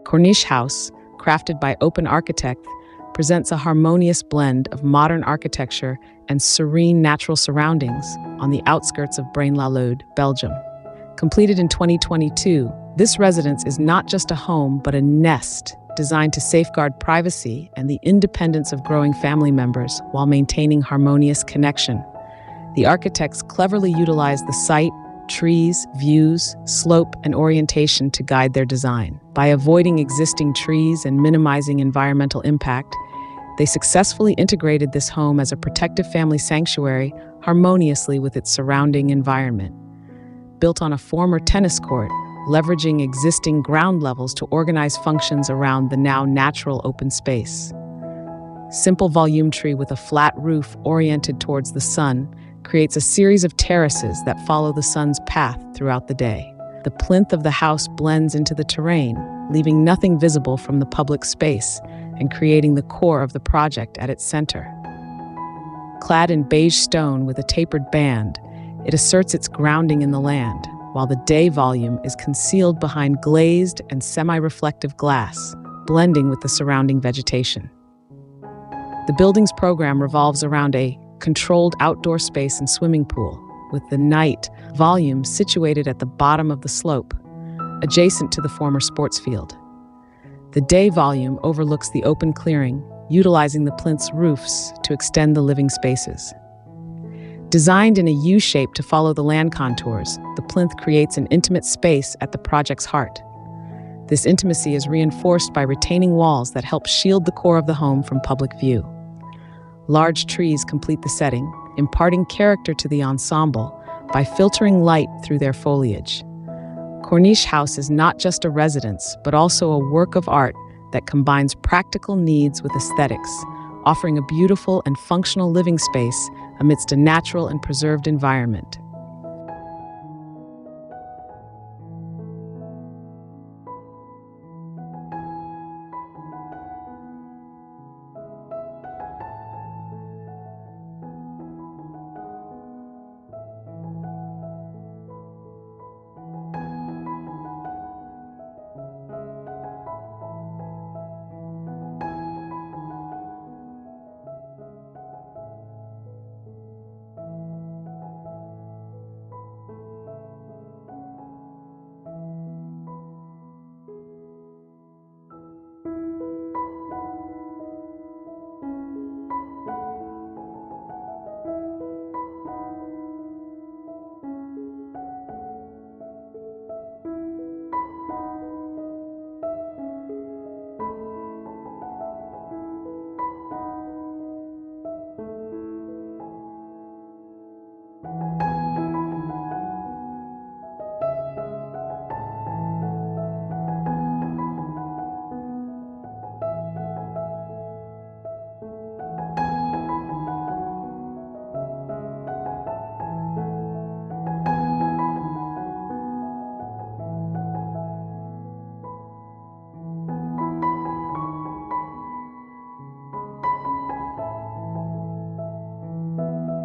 Corniche House, crafted by Open Architect, presents a harmonious blend of modern architecture and serene natural surroundings on the outskirts of Braine-L'Alleud, Belgium. Completed in 2022, this residence is not just a home but a nest designed to safeguard privacy and the independence of growing family members while maintaining harmonious connection. The architects cleverly utilized the site, trees, views, slope, and orientation to guide their design. By avoiding existing trees and minimizing environmental impact, they successfully integrated this home as a protective family sanctuary harmoniously with its surrounding environment. Built on a former tennis court, leveraging existing ground levels to organize functions around the now natural open space. Simple volumetry with a flat roof oriented towards the sun creates a series of terraces that follow the sun's path throughout the day. The plinth of the house blends into the terrain, leaving nothing visible from the public space and creating the core of the project at its center. Clad in beige stone with a tapered band, it asserts its grounding in the land, while the day volume is concealed behind glazed and semi-reflective glass, blending with the surrounding vegetation. The building's program revolves around a controlled outdoor space and swimming pool, with the night volume situated at the bottom of the slope, adjacent to the former sports field. The day volume overlooks the open clearing, utilizing the plinth's roofs to extend the living spaces. Designed in a U shape to follow the land contours, the plinth creates an intimate space at the project's heart. This intimacy is reinforced by retaining walls that help shield the core of the home from public view. Large trees complete the setting, imparting character to the ensemble by filtering light through their foliage. Corniche House is not just a residence, but also a work of art that combines practical needs with aesthetics, offering a beautiful and functional living space amidst a natural and preserved environment.